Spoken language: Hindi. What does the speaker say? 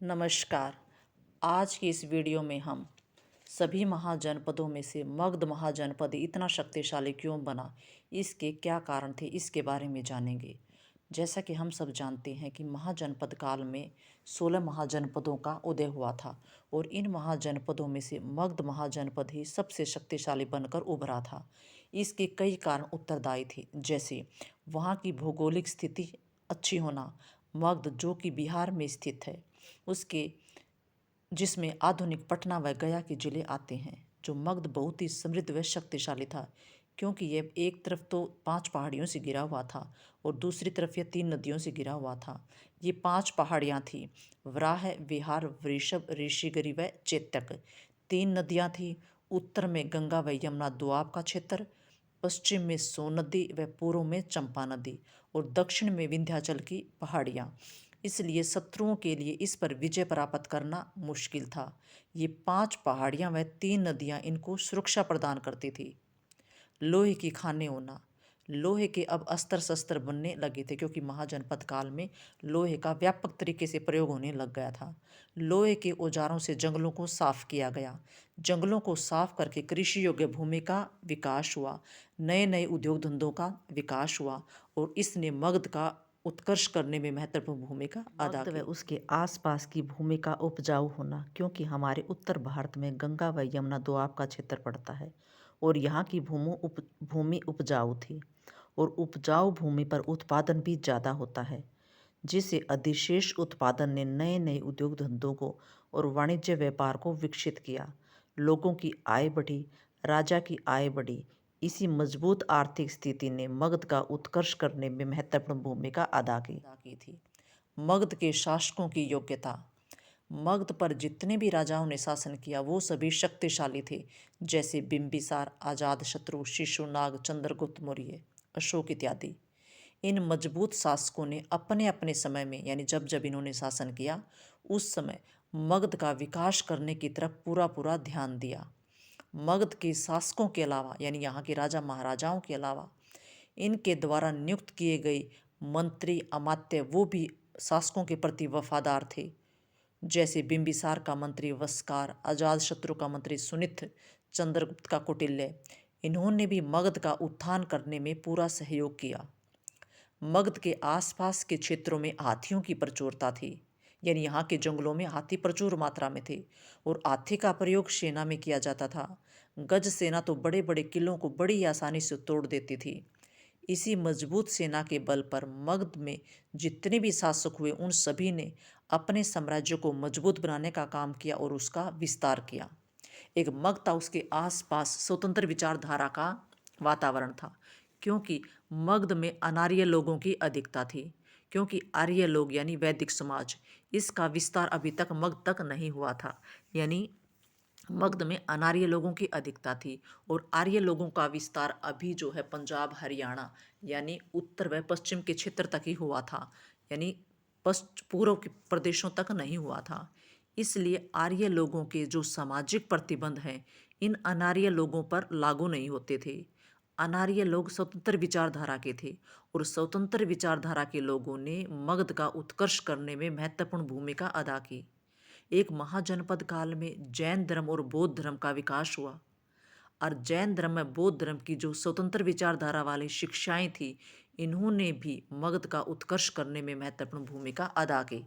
नमस्कार। आज की इस वीडियो में हम सभी महाजनपदों में से मगध महाजनपद इतना शक्तिशाली क्यों बना, इसके क्या कारण थे, इसके बारे में जानेंगे। जैसा कि हम सब जानते हैं कि महाजनपद काल में 16 महाजनपदों का उदय हुआ था और इन महाजनपदों में से मगध महाजनपद ही सबसे शक्तिशाली बनकर उभरा था। इसके कई कारण उत्तरदायी थे, जैसे वहाँ की भौगोलिक स्थिति अच्छी होना। मगध जो कि बिहार में स्थित है, उसके जिसमें आधुनिक पटना व गया के जिले आते हैं। जो मगध बहुत ही समृद्ध व शक्तिशाली था, क्योंकि यह एक तरफ तो 5 पहाड़ियों से घिरा हुआ था और दूसरी तरफ यह 3 नदियों से घिरा हुआ था। ये 5 पहाड़ियाँ थीं: वराह, विहार, वृषभ, ऋषिगिरि व चेतक। 3 नदियाँ थीं: उत्तर में गंगा व यमुना दोआब का क्षेत्र, पश्चिम में सोन नदी व पूर्व में चंपा नदी और दक्षिण में विंध्याचल की पहाड़ियाँ। इसलिए शत्रुओं के लिए इस पर विजय प्राप्त करना मुश्किल था। ये 5 पहाड़ियाँ व 3 नदियाँ इनको सुरक्षा प्रदान करती थी। लोहे की खानें होना। लोहे के अब अस्त्र शस्त्र बनने लगे थे, क्योंकि महाजनपद काल में लोहे का व्यापक तरीके से प्रयोग होने लग गया था। लोहे के औजारों से जंगलों को साफ किया गया। जंगलों को साफ करके कृषि योग्य भूमि का विकास हुआ, नए नए उद्योग धंधों का विकास हुआ और इसने मगध का उत्कर्ष करने में महत्वपूर्ण भूमिका अदा की। उसके आसपास की भूमि का उपजाऊ होना, क्योंकि हमारे उत्तर भारत में गंगा व यमुना दोआब का क्षेत्र पड़ता है और यहाँ की भूमि उपजाऊ थी और उपजाऊ भूमि पर उत्पादन भी ज़्यादा होता है, जिससे अधिशेष उत्पादन ने नए नए उद्योग धंधों को और वाणिज्य व्यापार को विकसित किया। लोगों की आय बढ़ी, राजा की आय बढ़ी। इसी मजबूत आर्थिक स्थिति ने मगध का उत्कर्ष करने में महत्वपूर्ण भूमिका अदा की थी। मगध के शासकों की योग्यता। मगध पर जितने भी राजाओं ने शासन किया वो सभी शक्तिशाली थे, जैसे बिंबिसार, अजातशत्रु, शिशुनाग, चंद्रगुप्त मौर्य, अशोक इत्यादि। इन मजबूत शासकों ने अपने अपने समय में, यानी जब जब इन्होंने शासन किया, उस समय मगध का विकास करने की तरफ पूरा पूरा ध्यान दिया। मगध के शासकों के अलावा, यानी यहाँ के राजा महाराजाओं के अलावा, इनके द्वारा नियुक्त किए गए मंत्री अमात्य वो भी शासकों के प्रति वफादार थे, जैसे बिंबिसार का मंत्री वस्कार, अजातशत्रु का मंत्री सुनिथ, चंद्रगुप्त का कौटिल्य। इन्होंने भी मगध का उत्थान करने में पूरा सहयोग किया। मगध के आसपास के क्षेत्रों में हाथियों की प्रचुरता थी, यानी यहाँ के जंगलों में हाथी प्रचुर मात्रा में थे और हाथी का प्रयोग सेना में किया जाता था। गज सेना तो बड़े बड़े किलों को बड़ी आसानी से तोड़ देती थी। इसी मजबूत सेना के बल पर मगध में जितने भी शासक हुए, उन सभी ने अपने साम्राज्य को मजबूत बनाने का काम किया और उसका विस्तार किया। एक मगध था, उसके आसपास स्वतंत्र विचारधारा का वातावरण था, क्योंकि मगध में अनार्य लोगों की अधिकता थी। क्योंकि आर्य लोग यानी वैदिक समाज, इसका विस्तार अभी तक मगध तक नहीं हुआ था, यानी मगध में अनार्य लोगों की अधिकता थी और आर्य लोगों का विस्तार अभी जो है पंजाब, हरियाणा यानी उत्तर व पश्चिम के क्षेत्र तक ही हुआ था, यानी पूर्व के प्रदेशों तक नहीं हुआ था। इसलिए आर्य लोगों के जो सामाजिक प्रतिबंध हैं, इन अनार्य लोगों पर लागू नहीं होते थे। अनार्य लोग स्वतंत्र विचारधारा के थे और स्वतंत्र विचारधारा के लोगों ने मगध का उत्कर्ष करने में महत्वपूर्ण भूमिका अदा की। एक महाजनपद काल में जैन धर्म और बौद्ध धर्म का विकास हुआ और जैन धर्म में बौद्ध धर्म की जो स्वतंत्र विचारधारा वाली शिक्षाएं थी, इन्होंने भी मगध का उत्कर्ष करने में महत्वपूर्ण भूमिका अदा की।